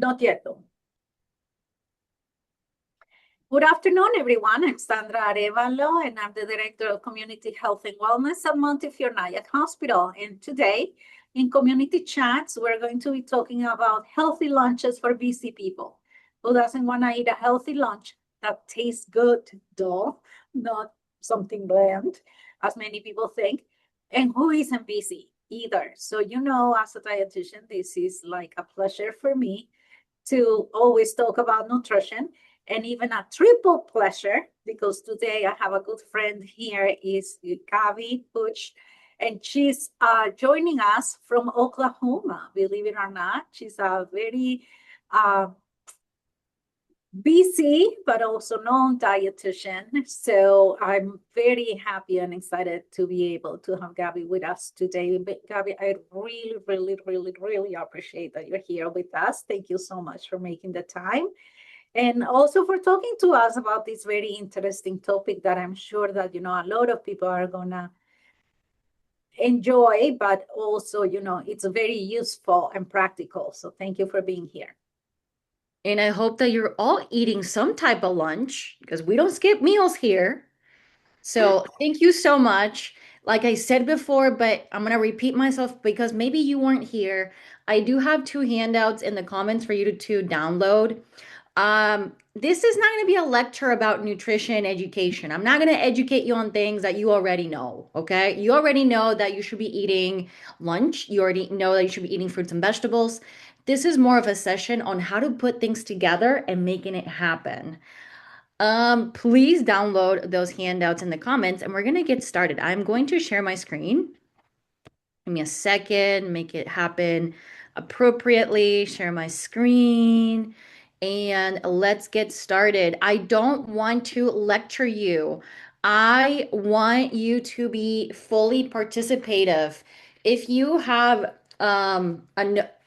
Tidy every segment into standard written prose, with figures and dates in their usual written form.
Not yet, though. Good afternoon, everyone. I'm Sandra Arevalo, and I'm the Director of Community Health and Wellness at Montefiore Nyack Hospital. And today, in Community Chats, we're going to be talking about healthy lunches for busy people. Who doesn't want to eat a healthy lunch that tastes good, though, not something bland, as many people think, and who isn't busy either? So, as a dietitian, this is like a pleasure for me to always talk about nutrition, and even a triple pleasure because today I have a good friend here is Gabi Butch, and she's joining us from Oklahoma. Believe it or not, she's a very uh, busy but also known dietitian. So I'm very happy and excited to be able to have Gabi with us today. But Gabi, I really, really, really, really appreciate that you're here with us. Thank you so much for making the time. And also for talking to us about this very interesting topic that I'm sure that, a lot of people are gonna enjoy, but also, it's very useful and practical. So thank you for being here. And I hope that you're all eating some type of lunch because we don't skip meals here. So thank you so much. Like I said before, but I'm going to repeat myself because maybe you weren't here. I do have two handouts in the comments for you to download. This is not going to be a lecture about nutrition education. I'm not going to educate you on things that you already know. Okay. You already know that you should be eating lunch. You already know that you should be eating fruits and vegetables. This is more of a session on how to put things together and making it happen. Please download those handouts in the comments and we're going to get started. I'm going to share my screen. Give me a second, make it happen appropriately, share my screen, and let's get started. I don't want to lecture you. I want you to be fully participative. If you have a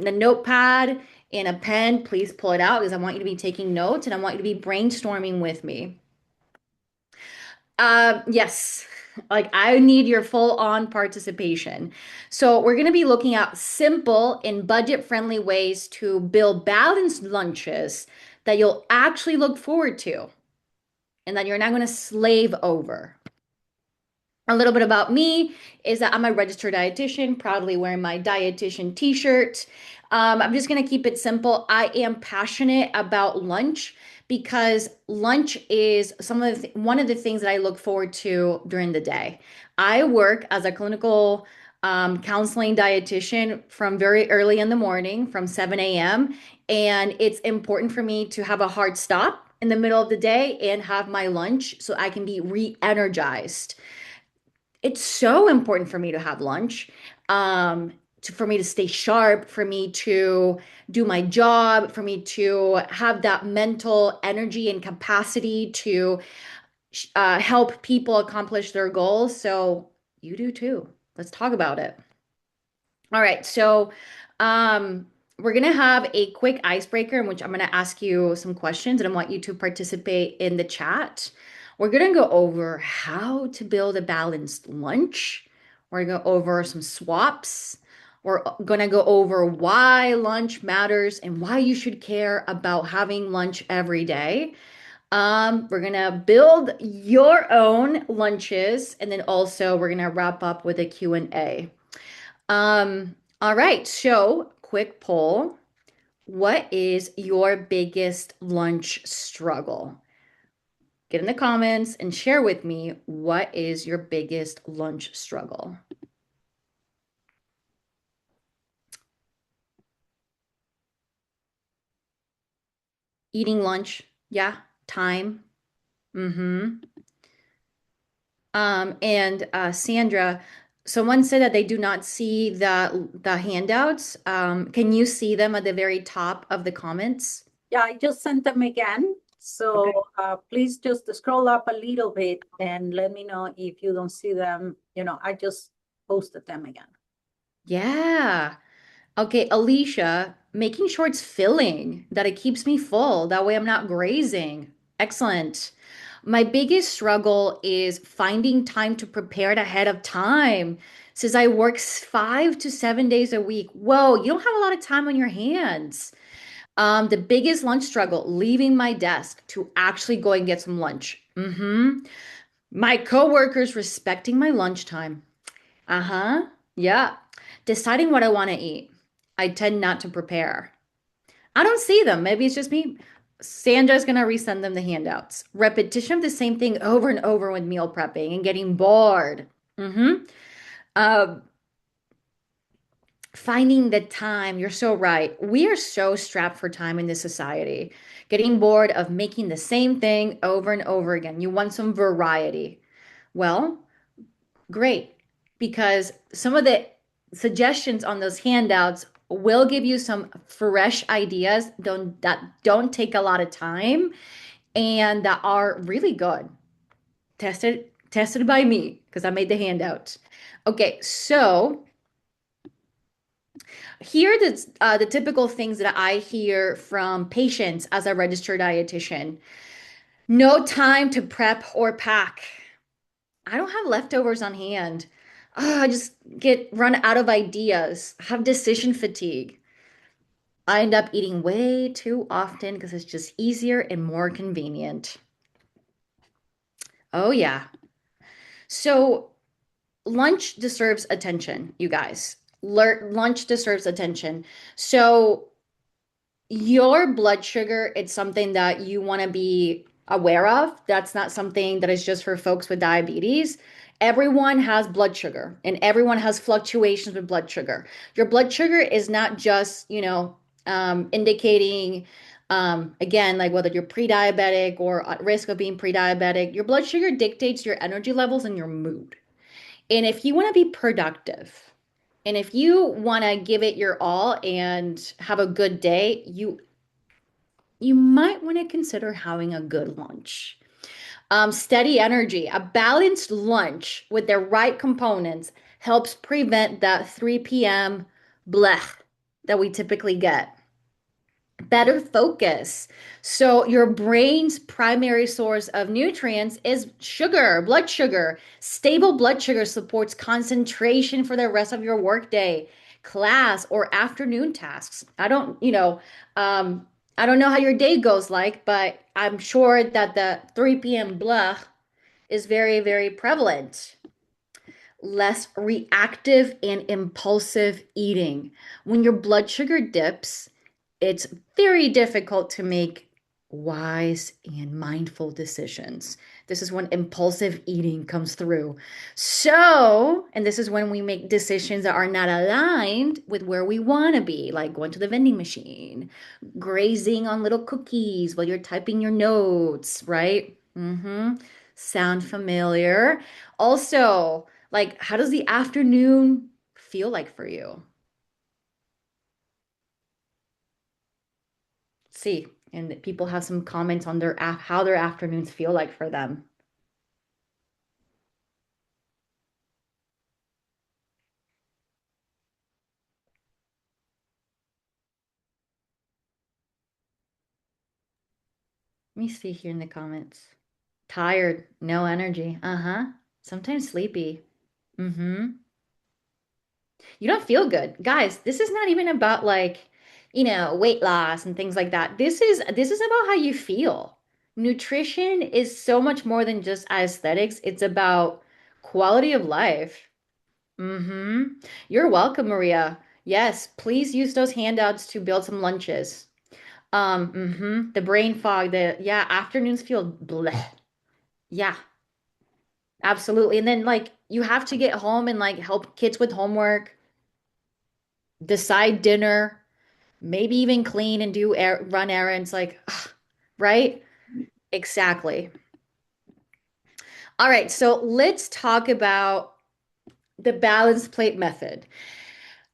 notepad and a pen, please pull it out because I want you to be taking notes and I want you to be brainstorming with me. Yes, like I need your full on participation. So, we're going to be looking at simple and budget friendly ways to build balanced lunches that you'll actually look forward to and that you're not going to slave over. A little bit about me is that I'm a registered dietitian, proudly wearing my dietitian t-shirt. I'm just going to keep it simple. I am passionate about lunch because lunch is one of the things that I look forward to during the day. I work as a clinical counseling dietitian from very early in the morning, from 7 a.m. And it's important for me to have a hard stop in the middle of the day and have my lunch so I can be re-energized. It's so important for me to have lunch, for me to stay sharp, for me to do my job, for me to have that mental energy and capacity to help people accomplish their goals. So you do too. Let's talk about it. All right. So we're going to have a quick icebreaker in which I'm going to ask you some questions and I want you to participate in the chat. We're going to go over how to build a balanced lunch. We're going to go over some swaps. We're going to go over why lunch matters and why you should care about having lunch every day. We're going to build your own lunches and then also we're going to wrap up with a Q&A. All right, so quick poll. What is your biggest lunch struggle? Get in the comments and share with me what is your biggest lunch struggle. Eating lunch, yeah, time. Mm-hmm. And Sandra, someone said that they do not see the handouts. Can you see them at the very top of the comments? Yeah, I just sent them again. So Okay. please just scroll up a little bit and let me know if you don't see them. I just posted them again. Yeah. Okay, Alicia, making sure it's filling, that it keeps me full. That way I'm not grazing. Excellent. My biggest struggle is finding time to prepare it ahead of time. Since I work 5 to 7 days a week, whoa, you don't have a lot of time on your hands. The biggest lunch struggle, leaving my desk to actually go and get some lunch. My coworkers respecting my lunchtime. Uh-huh. Yeah. Deciding what I want to eat. I tend not to prepare. I don't see them. Maybe it's just me. Sandra's gonna resend them the handouts. Repetition of the same thing over and over with meal prepping and getting bored. Mm-hmm. Uh, Finding the time. You're so right. We are so strapped for time in this society. Getting bored of making the same thing over and over again. You want some variety. Well, great, because some of the suggestions on those handouts will give you some fresh ideas that don't take a lot of time and that are really good. Tested by me because I made the handout. Okay, so here are the typical things that I hear from patients as a registered dietitian. No time to prep or pack. I don't have leftovers on hand. I just get run out of ideas, have decision fatigue. I end up eating way too often because it's just easier and more convenient. Oh, yeah. So, lunch deserves attention, you guys. Lunch deserves attention. So, your blood sugar, it's something that you want to be aware of. That's not something that is just for folks with diabetes. Everyone has blood sugar and everyone has fluctuations with blood sugar. Your blood sugar is not just, indicating, again, like whether you're pre-diabetic or at risk of being pre-diabetic. Your blood sugar dictates your energy levels and your mood. And if you want to be productive, and if you want to give it your all and have a good day, you might want to consider having a good lunch. Steady energy, a balanced lunch with the right components helps prevent that 3 p.m. blech that we typically get. Better focus. So, your brain's primary source of nutrients is sugar, blood sugar. Stable blood sugar supports concentration for the rest of your workday, class, or afternoon tasks. Um, I don't know how your day goes like, but I'm sure that the 3 p.m. blah is very, very prevalent. Less reactive and impulsive eating. When your blood sugar dips, it's very difficult to make wise and mindful decisions. This is when impulsive eating comes through. So, and this is when we make decisions that are not aligned with where we want to be, like going to the vending machine, grazing on little cookies while you're typing your notes, right? Sound familiar? Also, like, how does the afternoon feel like for you? See, and people have some comments on how their afternoons feel like for them. Let me see here in the comments. Tired, no energy. Uh-huh. Sometimes sleepy. Mm-hmm. You don't feel good. Guys, this is not even about like, weight loss and things like that. This is about how you feel. Nutrition is so much more than just aesthetics. It's about quality of life. Mm-hmm. You're welcome, Maria. Yes, please use those handouts to build some lunches. The brain fog, yeah, afternoons feel bleh. Yeah, absolutely. And then like you have to get home and like help kids with homework, decide dinner, maybe even clean and run errands like right? Exactly. All right, so let's talk about the balanced plate method.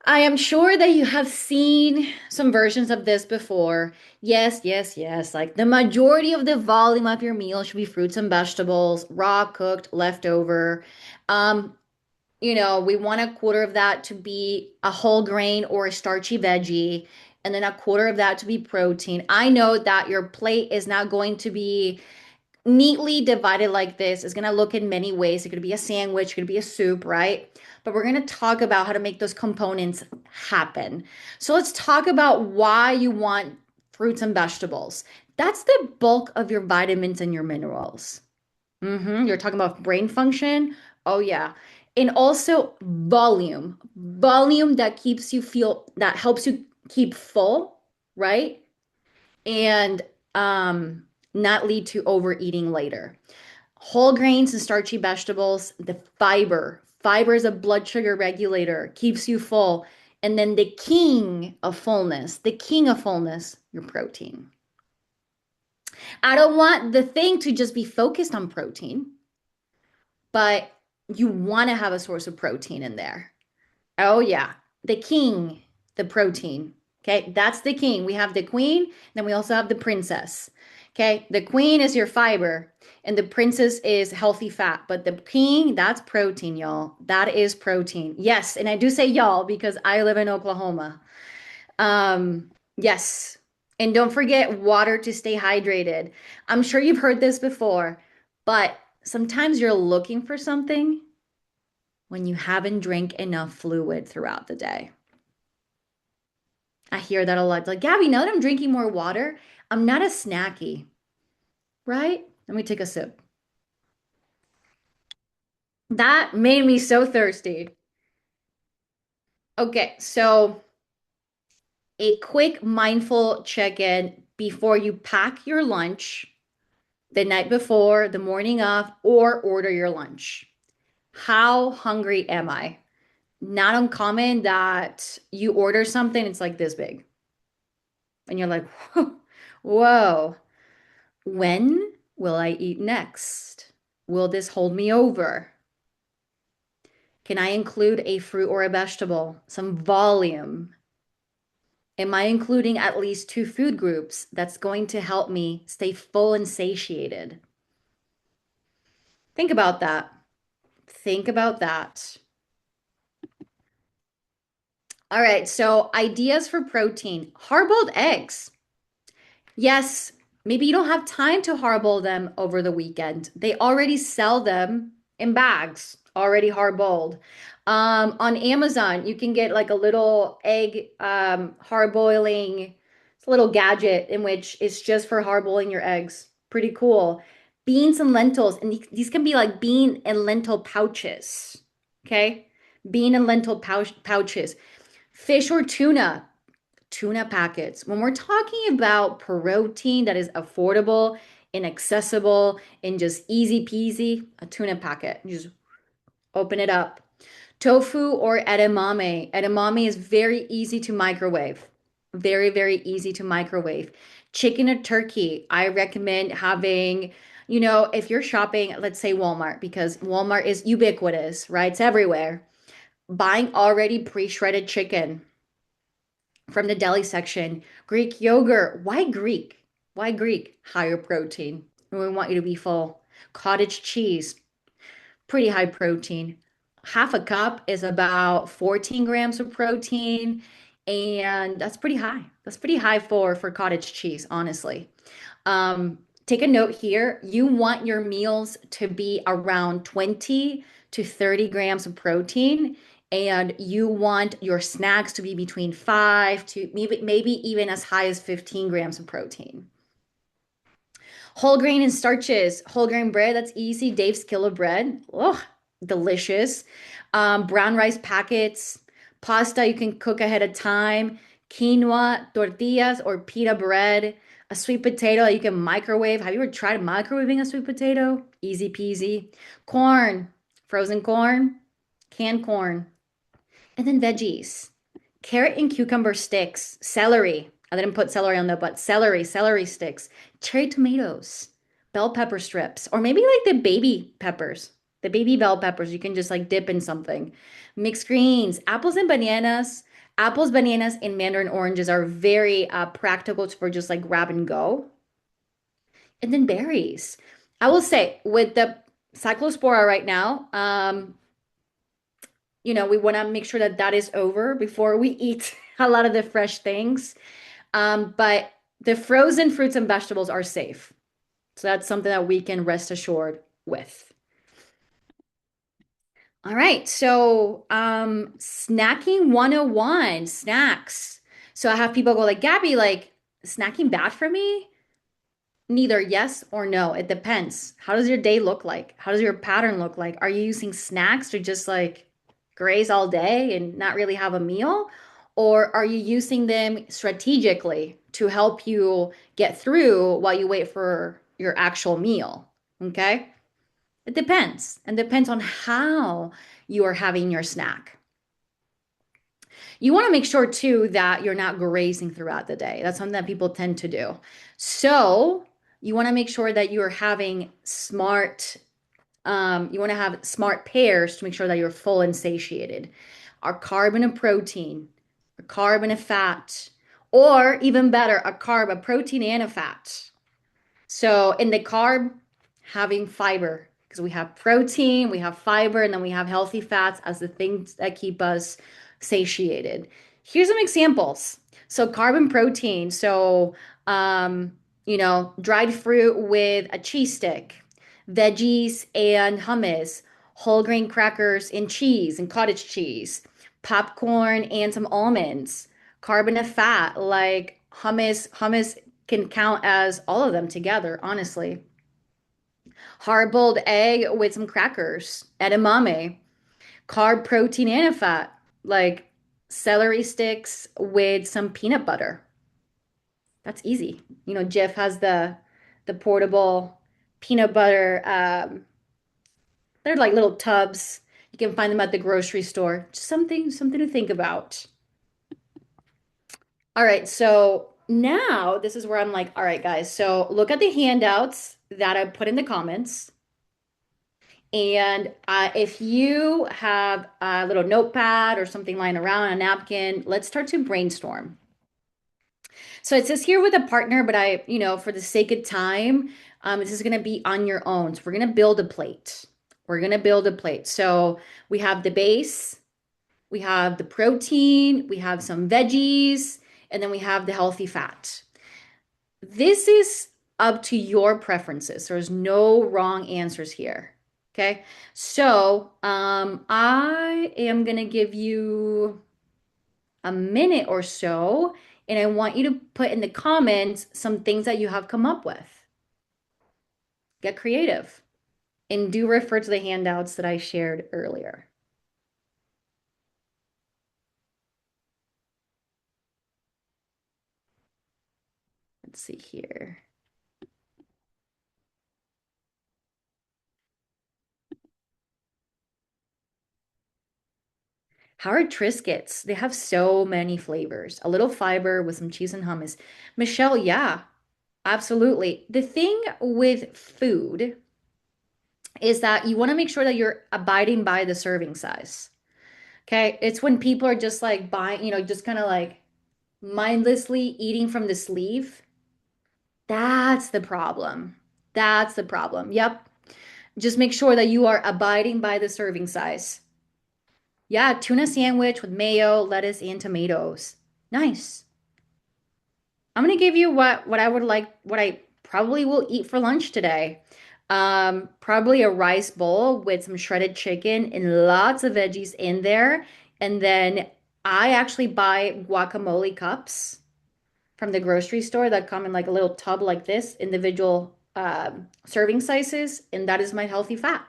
I am sure that you have seen some versions of this before. Yes, yes, yes. Like the majority of the volume of your meal should be fruits and vegetables, raw, cooked, leftover. Um, we want a quarter of that to be a whole grain or a starchy veggie, and then a quarter of that to be protein. I know that your plate is not going to be neatly divided like this. Is going to look in many ways. It could be a sandwich, it could be a soup, right? But we're going to talk about how to make those components happen. So let's talk about why you want fruits and vegetables. That's the bulk of your vitamins and your minerals. You're talking about brain function. Oh, yeah. And also volume that keeps you feel, that helps you keep full, right? And not lead to overeating later. Whole grains and starchy vegetables, the fiber. Fiber is a blood sugar regulator, keeps you full. And then the king of fullness, your protein. I don't want the thing to just be focused on protein, but you want to have a source of protein in there. Oh, yeah. The king, the protein. Okay. That's the king. We have the queen, then we also have the princess. Okay. The queen is your fiber, and the princess is healthy fat. But the king, that's protein, y'all. That is protein. Yes. And I do say y'all because I live in Oklahoma. Yes. And don't forget water to stay hydrated. I'm sure you've heard this before, but sometimes you're looking for something when you haven't drank enough fluid throughout the day. I hear that a lot. Like, Gabby, now that I'm drinking more water, I'm not as snacky, right? Let me take a sip. That made me so thirsty. Okay, so a quick mindful check-in before you pack your lunch the night before, the morning of, or order your lunch. How hungry am I? Not uncommon that you order something, it's like this big. And you're like, whoa, when will I eat next? Will this hold me over? Can I include a fruit or a vegetable? Some volume? Am I including at least two food groups that's going to help me stay full and satiated? Think about that. Think about that. All right, so ideas for protein. Hard-boiled eggs. Yes, maybe you don't have time to hard-boil them over the weekend. They already sell them in bags, already hard-boiled. On Amazon, you can get like a little egg hard-boiling, it's a little gadget in which it's just for hard-boiling your eggs. Pretty cool. Beans and lentils, and these can be like bean and lentil pouches. Okay? Bean and lentil pouches. Fish or tuna packets. When we're talking about protein that is affordable and accessible and just easy peasy, a tuna packet. You just open it up. Tofu or edamame. Edamame is very easy to microwave. Very, very easy to microwave. Chicken or turkey. I recommend having, if you're shopping, let's say Walmart, because Walmart is ubiquitous, right? It's everywhere. Buying already pre-shredded chicken from the deli section. Greek yogurt. Why Greek? Why Greek? Higher protein. We want you to be full. Cottage cheese. Pretty high protein. Half a cup is about 14 grams of protein, and that's pretty high. That's pretty high for cottage cheese, honestly. Take a note here. You want your meals to be around 20 to 30 grams of protein, and you want your snacks to be between 5 to maybe even as high as 15 grams of protein. Whole grain and starches, whole grain bread, that's easy. Dave's Killer Bread, oh, delicious. Brown rice packets, pasta you can cook ahead of time, quinoa, tortillas, or pita bread, a sweet potato that you can microwave. Have you ever tried microwaving a sweet potato? Easy peasy. Corn, frozen corn, canned corn, and then veggies. Carrot and cucumber sticks, celery. I didn't put celery on that, but celery sticks, cherry tomatoes, bell pepper strips, or maybe like the baby peppers, the baby bell peppers you can just like dip in something. Mixed greens, apples and bananas. Apples, bananas, and mandarin oranges are very practical for just like grab and go. And then berries. I will say with the cyclospora right now, we want to make sure that that is over before we eat a lot of the fresh things. But the frozen fruits and vegetables are safe. So that's something that we can rest assured with. All right. So, snacking 101, snacks. So I have people go like, Gabby, like, snacking bad for me? Neither yes or no. It depends. How does your day look like? How does your pattern look like? Are you using snacks to just like graze all day and not really have a meal? Or are you using them strategically to help you get through while you wait for your actual meal? Okay. It depends. And depends on how you are having your snack. You want to make sure too that you're not grazing throughout the day. That's something that people tend to do. So you want to make sure that you're having you want to have smart pairs to make sure that you're full and satiated. A carb and a protein, a carb and a fat, or even better, a carb, a protein, and a fat. So in the carb, having fiber, because we have protein, we have fiber, and then we have healthy fats as the things that keep us satiated. Here's some examples. So carb and protein. So dried fruit with a cheese stick, veggies and hummus, whole grain crackers and cheese and cottage cheese, popcorn and some almonds, carb and a fat like hummus. Hummus can count as all of them together, honestly. Hard boiled egg with some crackers, edamame, carb, protein, and a fat, like celery sticks with some peanut butter. That's easy. Jeff has the portable peanut butter. They're like little tubs. You can find them at the grocery store. Just something to think about. All right, so now this is where I'm like, all right, guys, so look at the handouts that I put in the comments. And if you have a little notepad or something lying around, a napkin, let's start to brainstorm. So it says here with a partner, but for the sake of time, this is going to be on your own. So we're going to build a plate. We're going to build a plate. So we have the base, we have the protein, we have some veggies, and then we have the healthy fat. This is up to your preferences. There's no wrong answers here. Okay. So I am going to give you a minute or so, and I want you to put in the comments some things that you have come up with. Get creative and do refer to the handouts that I shared earlier. Let's see here. How are Triscuits? They have so many flavors. A little fiber with some cheese and hummus. Michelle, yeah, absolutely. The thing with food is that you want to make sure that you're abiding by the serving size. Okay. It's when people are just like buying, just kind of like mindlessly eating from the sleeve. That's the problem. That's the problem. Yep. Just make sure that you are abiding by the serving size. Yeah, tuna sandwich with mayo, lettuce, and tomatoes. Nice. I'm gonna give you what I would like, what I probably will eat for lunch today. Probably a rice bowl with some shredded chicken and lots of veggies in there. And then I actually buy guacamole cups from the grocery store that come in like a little tub like this, individual serving sizes, and that is my healthy fat.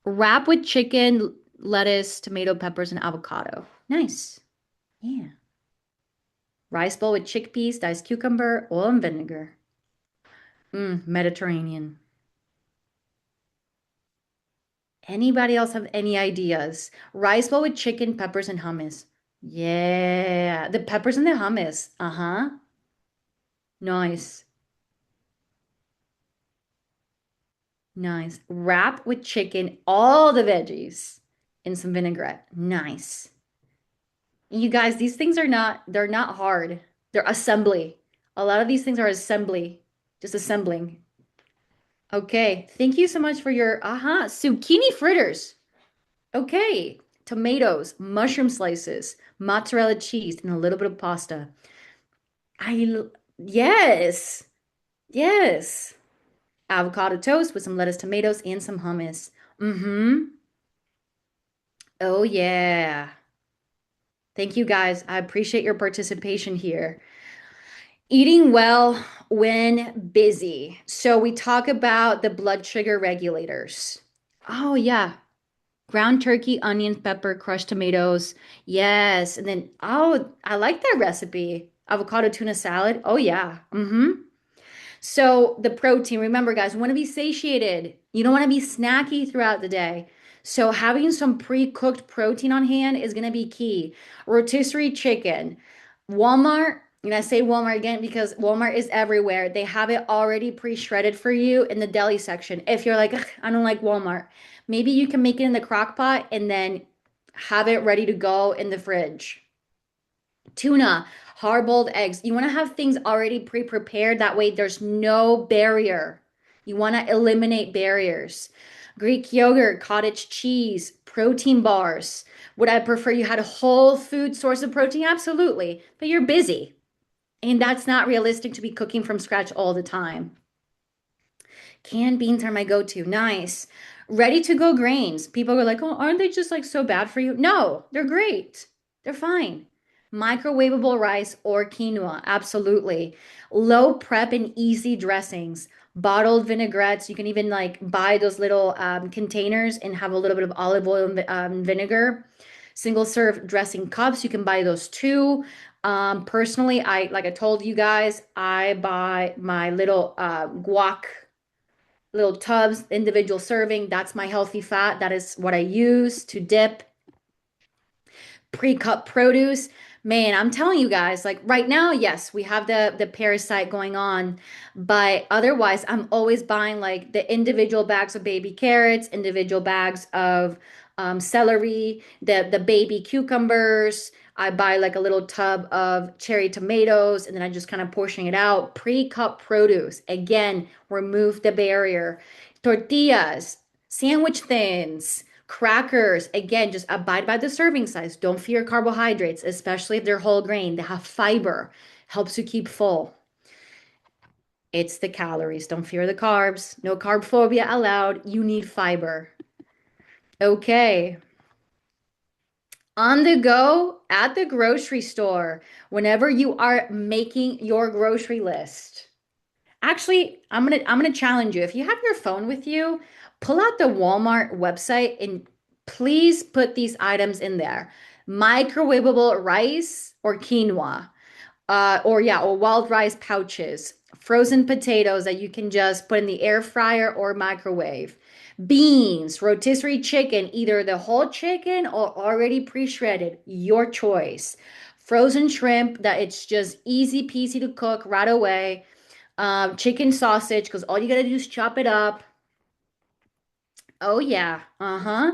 Wrap with chicken, lettuce, tomato, peppers, and avocado. Nice. Yeah. Rice bowl with chickpeas, diced cucumber, oil and vinegar. Mediterranean. Anybody else have any ideas? Rice bowl with chicken, peppers, and hummus. Yeah, the peppers and the hummus. Uh-huh. Nice. Nice. Wrap with chicken, all the veggies, and some vinaigrette. Nice. You guys, these things they're not hard. They're assembly. A lot of these things are assembly, just assembling. Okay. Thank you so much for your, zucchini fritters. Okay. Tomatoes, mushroom slices, mozzarella cheese, and a little bit of pasta. Yes. Yes. Avocado toast with some lettuce, tomatoes, and some hummus. Mm-hmm. Oh, yeah. Thank you guys. I appreciate your participation here. Eating well when busy. So we talk about the blood sugar regulators. Oh, yeah. Ground turkey, onions, pepper, crushed tomatoes. Yes. And then, oh, I like that recipe. Avocado tuna salad. Oh, yeah. Mm-hmm. So the protein, remember, guys, we want to be satiated. You don't want to be snacky throughout the day. So having some pre-cooked protein on hand is going to be key. Rotisserie chicken. Walmart, and I say Walmart again because Walmart is everywhere. They have it already pre-shredded for you in the deli section. If you're like, "Ugh, I don't like Walmart," maybe you can make it in the crock pot and then have it ready to go in the fridge. Tuna, hard-boiled eggs. You want to have things already pre-prepared. That way there's no barrier. You want to eliminate barriers. Greek yogurt, cottage cheese, protein bars. Would I prefer you had a whole food source of protein? Absolutely. But you're busy. And that's not realistic to be cooking from scratch all the time. Canned beans are my go-to. Nice. Ready to go grains. People are like, oh, aren't they just like so bad for you? No, they're great. They're fine. Microwavable rice or quinoa. Absolutely. Low prep and easy dressings. Bottled vinaigrettes. You can even like buy those little containers and have a little bit of olive oil and vinegar. Single serve dressing cups. You can buy those too. Personally, like I told you guys, I buy my little guac little tubs, individual serving. That's my healthy fat. That is what I use to dip pre-cut produce. Man, I'm telling you guys, like right now, yes, we have the parasite going on, but otherwise, I'm always buying like the individual bags of baby carrots, individual bags of celery, the baby cucumbers. I buy like a little tub of cherry tomatoes, and then I just kind of portion it out. Pre-cut produce. Again, remove the barrier. Tortillas, sandwich thins, crackers, again, just abide by the serving size. Don't fear carbohydrates, especially if they're whole grain. They have fiber, helps you keep full. It's the calories. Don't fear the carbs. No carb phobia allowed. You need fiber. Okay. On the go at the grocery store, whenever you are making your grocery list. Actually, I'm gonna challenge you. If you have your phone with you, pull out the Walmart website and please put these items in there. Microwavable rice or quinoa, or yeah, or wild rice pouches, frozen potatoes that you can just put in the air fryer or microwave. Beans, rotisserie chicken, either the whole chicken or already pre-shredded, your choice. Frozen shrimp that it's just easy peasy to cook right away. Chicken sausage, because all you gotta do is chop it up. Oh yeah, uh-huh.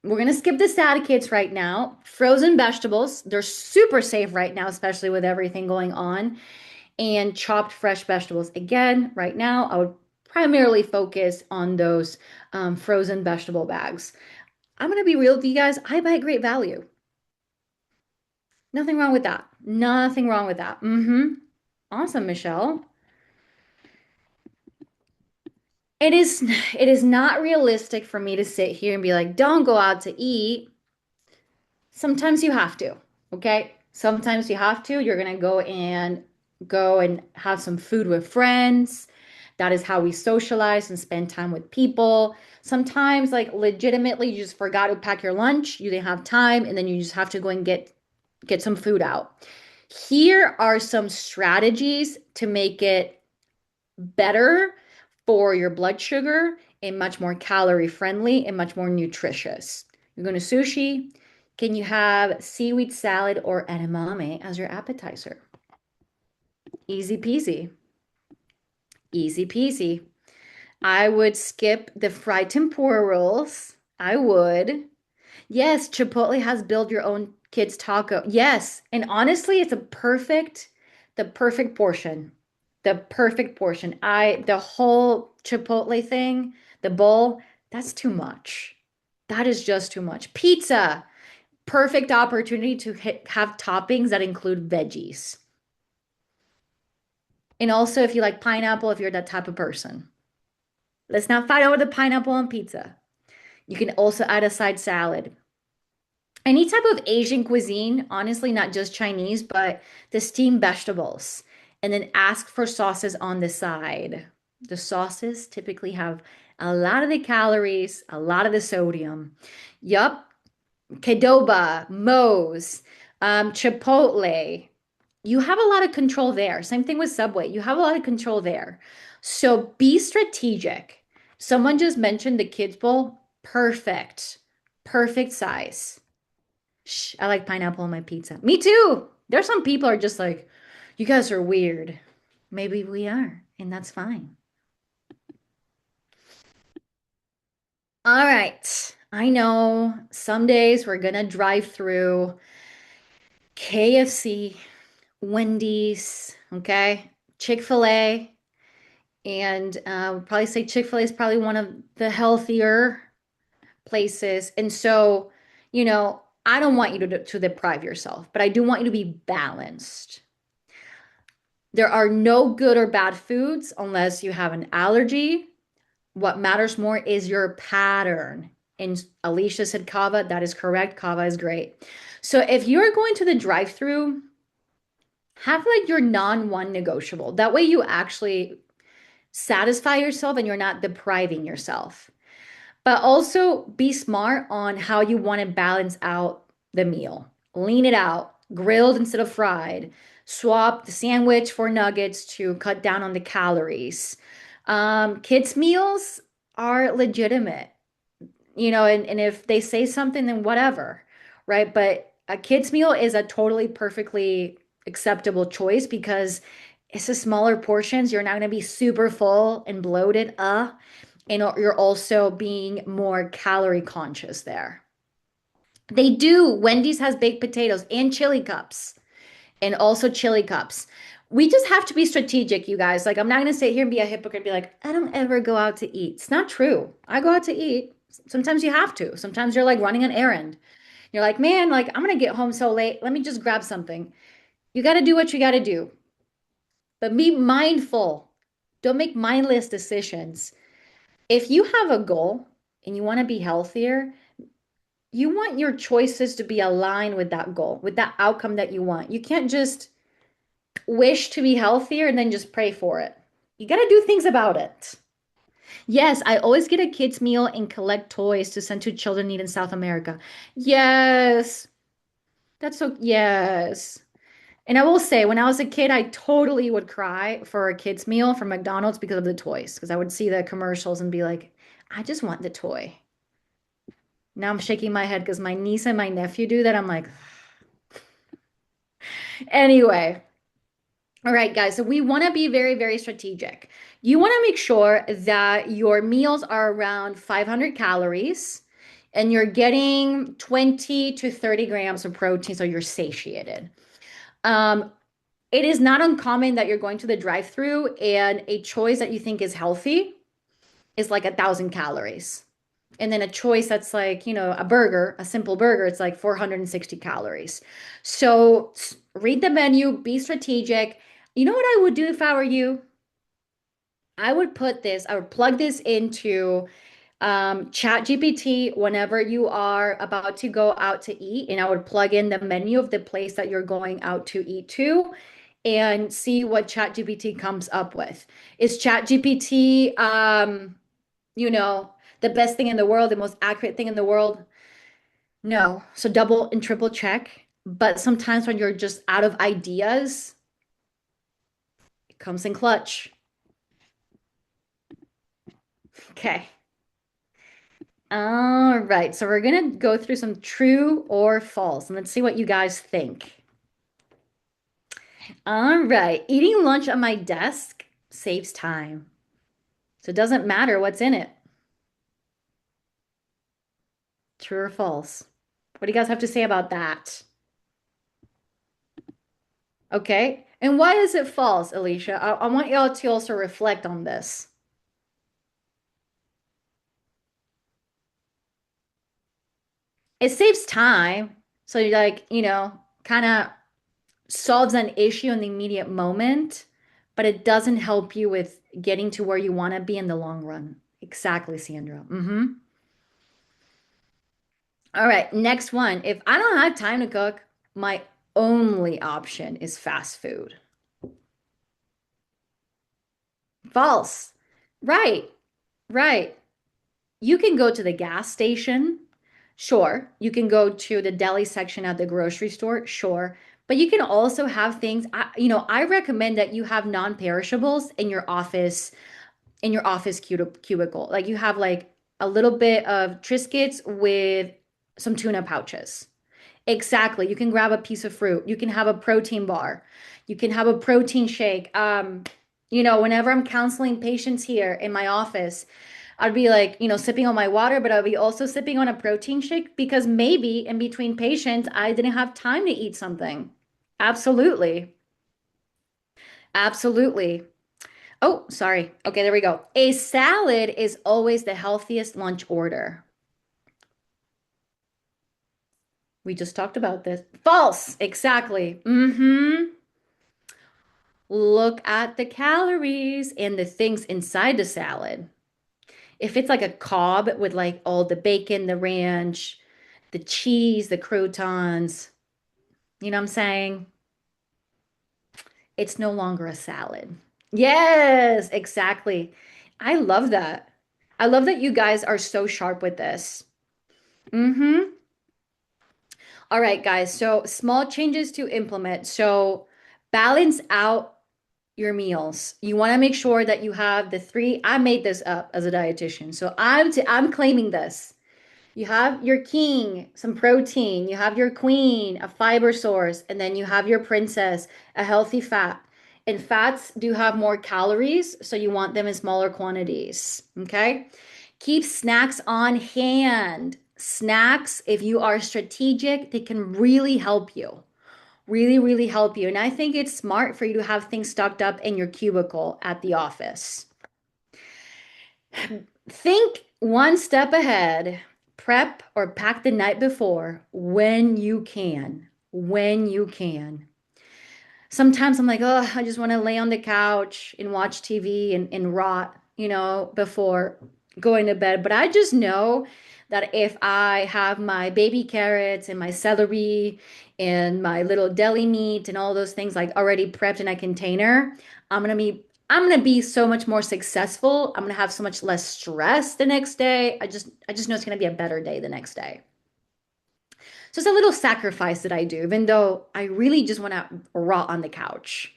We're gonna skip the sad kits right now. Frozen vegetables, they're super safe right now, especially with everything going on. And chopped fresh vegetables. Again, right now, I would primarily focus on those frozen vegetable bags. I'm gonna be real with you guys. I buy great value. Nothing wrong with that. Nothing wrong with that. Mm-hmm. Awesome, Michelle. It is it is not realistic for me to sit here and be like, don't go out to eat. Sometimes you have to, okay? Sometimes you have to. You're gonna go and have some food with friends. That is how we socialize and spend time with people. Sometimes, like legitimately, you just forgot to pack your lunch, you didn't have time, and then you just have to go and get some food out. Here are some strategies to make it better for your blood sugar and much more calorie friendly and much more nutritious. You're going to sushi. Can you have seaweed salad or edamame as your appetizer? Easy peasy. Easy peasy. I would skip the fried tempura rolls. I would. Yes, Chipotle has build your own kids taco. Yes, and honestly, it's the perfect portion. The perfect portion. The whole Chipotle thing, the bowl, that's too much. That is just too much. Pizza, perfect opportunity to have toppings that include veggies. And also, if you like pineapple, if you're that type of person. Let's not fight over the pineapple on pizza. You can also add a side salad. Any type of Asian cuisine, honestly, not just Chinese, but the steamed vegetables. and then ask for sauces on the side. The sauces typically have a lot of the calories, a lot of the sodium. Yup, Qdoba, Moe's, Chipotle. You have a lot of control there. Same thing with Subway. You have a lot of control there. So be strategic. Someone just mentioned the kids bowl. Perfect. Perfect size. Shh, I like pineapple on my pizza. Me too. There's some people are just like, you guys are weird. Maybe we are, and that's fine. All right. I know some days we're gonna drive through KFC, Wendy's, okay, Chick-fil-A, and we'll probably say Chick-fil-A is probably one of the healthier places. And so, I don't want you to deprive yourself, but I do want you to be balanced. There are no good or bad foods unless you have an allergy. What matters more is your pattern. And Alicia said kava. That is correct. Kava is great. So if you're going to the drive-through, have like your non-one negotiable. That way you actually satisfy yourself and you're not depriving yourself. But also be smart on how you want to balance out the meal. Lean it out, grilled instead of fried. Swap the sandwich for nuggets to cut down on the calories. Kids' meals are legitimate, and if they say something, then whatever, right? But a kid's meal is a totally perfectly acceptable choice because it's a smaller portions. You're not going to be super full and bloated, and you're also being more calorie conscious there. They do. Wendy's has baked potatoes and chili cups and also chili cups. We just have to be strategic, you guys. Like, I'm not going to sit here and be a hypocrite and be like, I don't ever go out to eat. It's not true. I go out to eat. Sometimes you have to. Sometimes you're like running an errand. You're like, man, like, I'm going to get home so late. Let me just grab something. You got to do what you got to do, but be mindful. Don't make mindless decisions. If you have a goal and you want to be healthier, you want your choices to be aligned with that goal, with that outcome that you want. You can't just wish to be healthier and then just pray for it. You got to do things about it. Yes, I always get a kids' meal and collect toys to send to children in need in South America. Yes, that's so, yes. And I will say, when I was a kid, I totally would cry for a kids' meal from McDonald's because of the toys, because I would see the commercials and be like, I just want the toy. Now I'm shaking my head because my niece and my nephew do that. I'm like, anyway. All right, guys. So we want to be very, very strategic. You want to make sure that your meals are around 500 calories and you're getting 20 to 30 grams of protein, so you're satiated. Um, it is not uncommon that you're going to the drive-through and a choice that you think is healthy is like 1,000 calories. And then a choice that's like, a burger, a simple burger, it's like 460 calories. So read the menu, be strategic. You know what I would do if I were you? I would plug this into Chat GPT whenever you are about to go out to eat, and I would plug in the menu of the place that you're going out to eat to and see what Chat GPT comes up with. Is Chat GPT, you know, the best thing in the world, the most accurate thing in the world? No. So double and triple check. But sometimes when you're just out of ideas, it comes in clutch. Okay. All right. So we're going to go through some true or false, and let's see what you guys think. All right. Eating lunch at my desk saves time. So it doesn't matter what's in it. True or false? What do you guys have to say about that? Okay. And why is it false, Alicia? I want y'all to also reflect on this. It saves time. So you're like, kind of solves an issue in the immediate moment, but it doesn't help you with getting to where you want to be in the long run. Exactly, Sandra. All right, next one. If I don't have time to cook, my only option is fast food. False. Right, right. You can go to the gas station. Sure. You can go to the deli section at the grocery store. Sure. But you can also have things, I recommend that you have non-perishables in your office cubicle. Like you have like a little bit of Triscuits with some tuna pouches. Exactly. You can grab a piece of fruit. You can have a protein bar. You can have a protein shake. Whenever I'm counseling patients here in my office, I'd be like, sipping on my water, but I'll be also sipping on a protein shake because maybe in between patients, I didn't have time to eat something. Absolutely. Absolutely. Oh, sorry. Okay, there we go. A salad is always the healthiest lunch order. We just talked about this. False. Exactly. Look at the calories and the things inside the salad. If it's like a Cobb with like all the bacon, the ranch, the cheese, the croutons, you know what I'm saying? It's no longer a salad. Yes, exactly. I love that. I love that you guys are so sharp with this. Mm-hmm. All right, guys. So small changes to implement. So balance out your meals. You want to make sure that you have the three. I made this up as a dietitian, so I'm claiming this. You have your king, some protein. You have your queen, a fiber source, and then you have your princess, a healthy fat. And fats do have more calories, so you want them in smaller quantities. Okay. Keep snacks on hand. Snacks, if you are strategic, they can really help you. Really, really help you. And I think it's smart for you to have things stocked up in your cubicle at the office. Think one step ahead. Prep or pack the night before when you can. When you can. Sometimes I'm like, oh, I just want to lay on the couch and watch TV and rot, before going to bed. But I just know that if I have my baby carrots and my celery and my little deli meat and all those things like already prepped in a container, I'm gonna be so much more successful. I'm gonna have so much less stress the next day. I just know it's gonna be a better day the next day. So it's a little sacrifice that I do, even though I really just want to rot on the couch.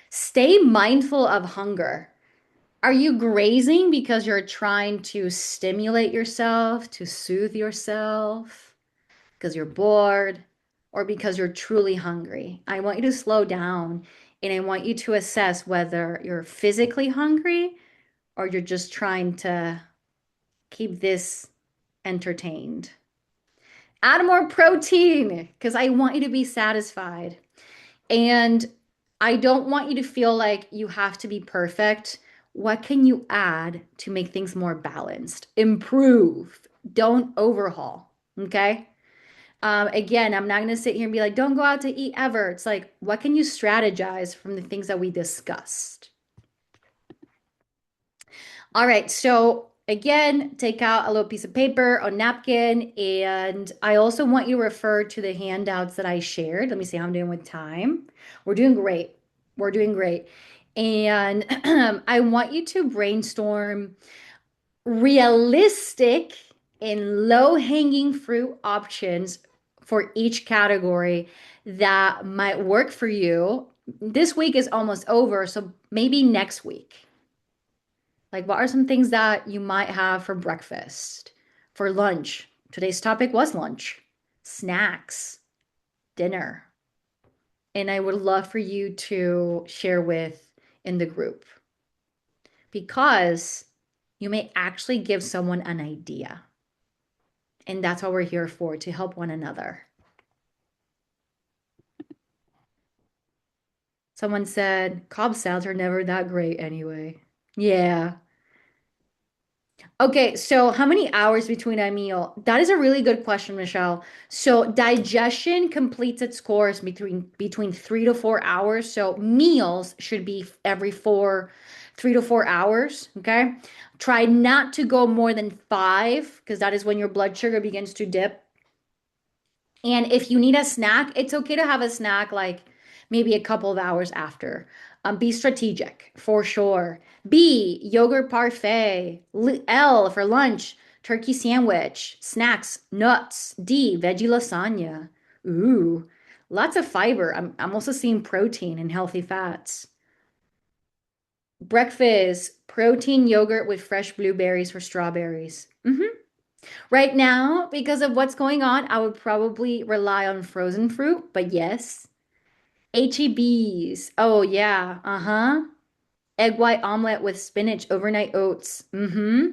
Stay mindful of hunger. Are you grazing because you're trying to stimulate yourself, to soothe yourself, because you're bored, or because you're truly hungry? I want you to slow down and I want you to assess whether you're physically hungry or you're just trying to keep this entertained. Add more protein because I want you to be satisfied. And I don't want you to feel like you have to be perfect. What can you add to make things more balanced? Improve. Don't overhaul. Okay. Again, I'm not going to sit here and be like, don't go out to eat ever. It's like, what can you strategize from the things that we discussed? All right, so again, take out a little piece of paper, a napkin, and I also want you to refer to the handouts that I shared. Let me see how I'm doing with time. We're doing great. We're doing great. And I want you to brainstorm realistic and low-hanging fruit options for each category that might work for you. This week is almost over, so maybe next week. Like, what are some things that you might have for breakfast, for lunch? Today's topic was lunch, snacks, dinner. And I would love for you to share with in the group because you may actually give someone an idea. And that's what we're here for, to help one another. Someone said, Cobb salads are never that great anyway. Yeah. Okay, so how many hours between a meal? That is a really good question, Michelle. So digestion completes its course between 3 to 4 hours. So meals should be every 3 to 4 hours. Okay. Try not to go more than 5 because that is when your blood sugar begins to dip. And if you need a snack, it's okay to have a snack like maybe a couple of hours after. Be strategic for sure. B, yogurt parfait. L for lunch, turkey sandwich, snacks, nuts. D, veggie lasagna. Ooh, lots of fiber. I'm also seeing protein and healthy fats. Breakfast, protein yogurt with fresh blueberries or strawberries. Right now, because of what's going on, I would probably rely on frozen fruit, but yes. HEBs. Oh yeah. Uh-huh. Egg white omelet with spinach, overnight oats. Mm-hmm.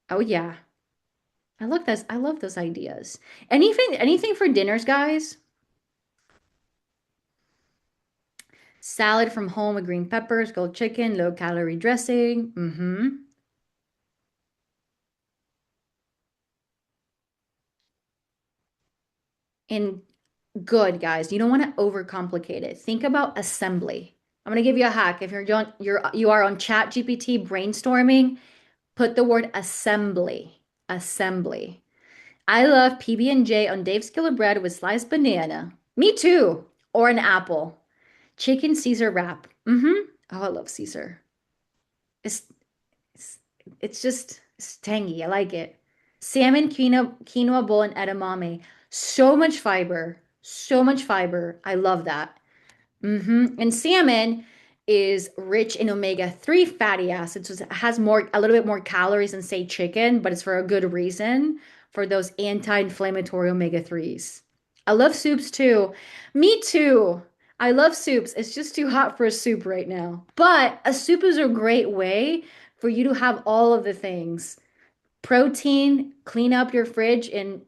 Oh yeah. I love this. I love those ideas. Anything for dinners, guys? Salad from home with green peppers, grilled chicken, low calorie dressing. Mm-hmm. And good, guys. You don't want to overcomplicate it. Think about assembly. I'm gonna give you a hack. If you are on Chat GPT brainstorming, put the word assembly. Assembly. I love PB&J on Dave's Killer Bread with sliced banana. Me too. Or an apple. Chicken Caesar wrap. Mm-hmm. Oh, I love Caesar. It's it's, it's just it's tangy. I like it. Salmon quinoa bowl and edamame. So much fiber. So much fiber. I love that. And salmon is rich in omega-3 fatty acids. So it has a little bit more calories than, say, chicken, but it's for a good reason for those anti-inflammatory omega-3s. I love soups too. Me too. I love soups. It's just too hot for a soup right now. But a soup is a great way for you to have all of the things. Protein, clean up your fridge and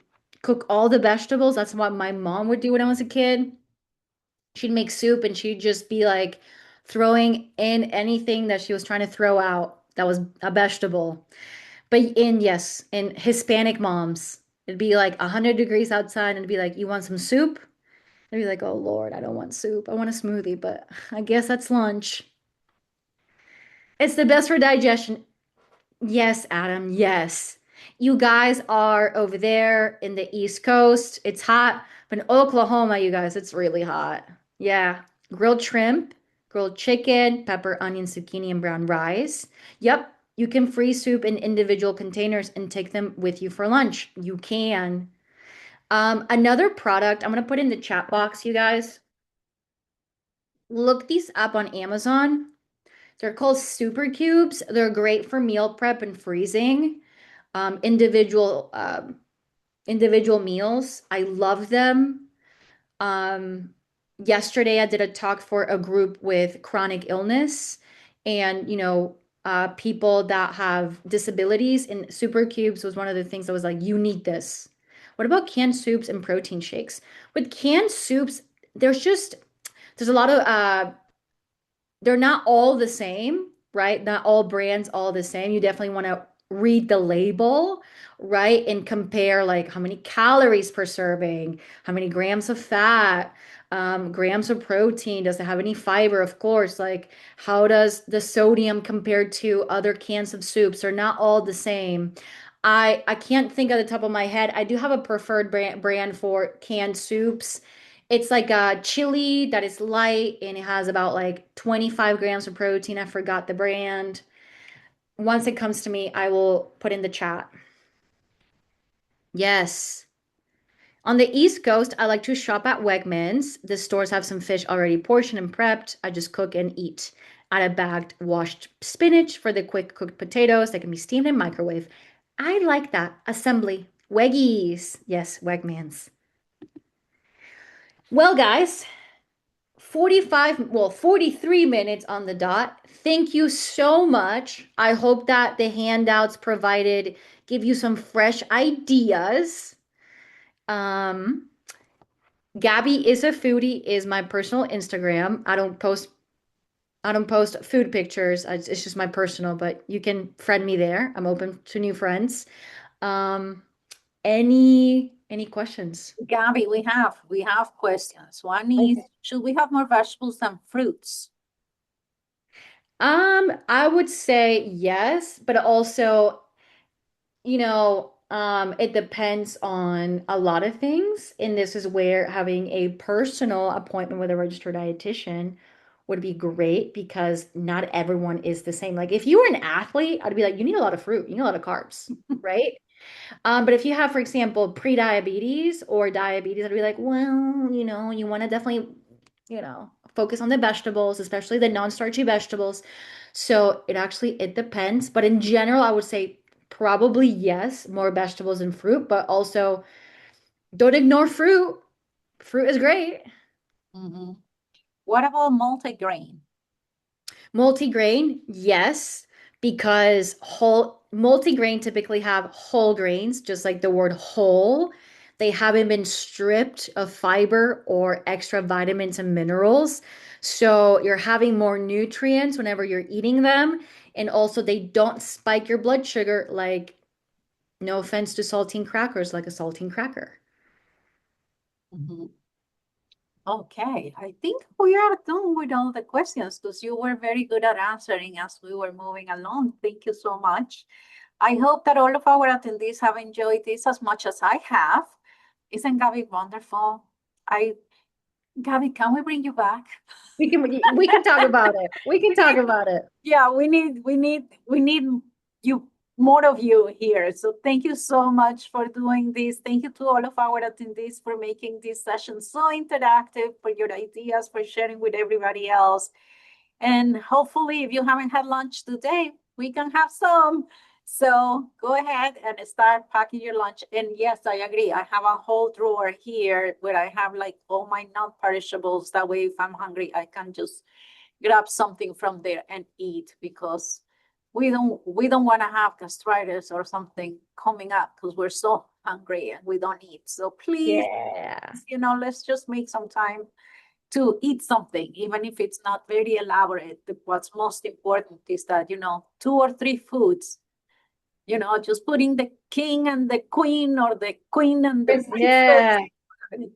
cook all the vegetables. That's what my mom would do when I was a kid. She'd make soup and she'd just be like throwing in anything that she was trying to throw out that was a vegetable. But yes, in Hispanic moms, it'd be like 100 degrees outside and it'd be like, "You want some soup?" I'd be like, "Oh Lord, I don't want soup. I want a smoothie, but I guess that's lunch." It's the best for digestion. Yes, Adam, yes. You guys are over there in the East Coast. It's hot, but in Oklahoma, you guys, it's really hot. Yeah. Grilled shrimp, grilled chicken, pepper, onion, zucchini, and brown rice. Yep. You can freeze soup in individual containers and take them with you for lunch. You can. Another product I'm gonna put in the chat box, you guys. Look these up on Amazon. They're called super cubes. They're great for meal prep and freezing. Individual meals. I love them. Um, Yesterday I did a talk for a group with chronic illness and people that have disabilities, and super cubes was one of the things that was like, you need this. What about canned soups and protein shakes? With canned soups, there's a lot of they're not all the same, right? Not all brands all the same. You definitely want to read the label, right? And compare like how many calories per serving, how many grams of fat, grams of protein, does it have any fiber? Of course, like how does the sodium compare to other cans of soups? They're not all the same. I can't think at the top of my head. I do have a preferred brand for canned soups. It's like a chili that is light and it has about like 25 grams of protein. I forgot the brand. Once it comes to me, I will put in the chat. Yes. On the East Coast, I like to shop at Wegmans. The stores have some fish already portioned and prepped. I just cook and eat. Add a bagged washed spinach for the quick cooked potatoes that can be steamed in microwave. I like that. Assembly. Weggies. Yes, Wegmans. Well, guys, 43 minutes on the dot. Thank you so much. I hope that the handouts provided give you some fresh ideas. Um, Gabby is a foodie is my personal Instagram. I don't post food pictures. It's just my personal, but you can friend me there. I'm open to new friends. Um, any questions? Gabby, we have questions. One is, should we have more vegetables than fruits? I would say yes, but also, It depends on a lot of things, and this is where having a personal appointment with a registered dietitian would be great because not everyone is the same. Like if you were an athlete, I'd be like, you need a lot of fruit, you need a lot of carbs, right? But if you have, for example, pre-diabetes or diabetes, I'd be like, well, you want to definitely, focus on the vegetables, especially the non-starchy vegetables. So it depends. But in general, I would say probably yes, more vegetables and fruit, but also don't ignore fruit. Fruit is great. Mhm. What about multigrain? Multigrain, yes, because whole multigrain typically have whole grains, just like the word whole. They haven't been stripped of fiber or extra vitamins and minerals. So you're having more nutrients whenever you're eating them. And also, they don't spike your blood sugar like, no offense to saltine crackers, like a saltine cracker. Mhm. Okay, I think we are done with all the questions because you were very good at answering as we were moving along. Thank you so much. I hope that all of our attendees have enjoyed this as much as I have. Isn't Gabby wonderful? Gabby, can we bring you back? We can talk about it. We can talk about it. Yeah, we need you, more of you here. So thank you so much for doing this. Thank you to all of our attendees for making this session so interactive, for your ideas, for sharing with everybody else. And hopefully, if you haven't had lunch today, we can have some. So go ahead and start packing your lunch. And yes, I agree. I have a whole drawer here where I have like all my non-perishables. That way, if I'm hungry, I can just grab something from there and eat because we don't want to have gastritis or something coming up because we're so hungry and we don't eat. So please, Yeah. let's just make some time to eat something, even if it's not very elaborate. What's most important is that, 2 or 3 foods, just putting the king and the queen or the queen and the princess. Yeah.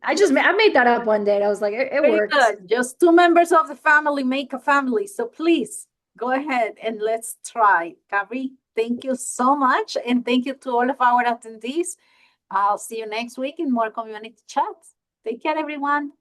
I made that up one day and I was like, it Very works. good. Just 2 members of the family make a family. So please go ahead and let's try. Gabby, thank you so much. And thank you to all of our attendees. I'll see you next week in more community chats. Take care, everyone.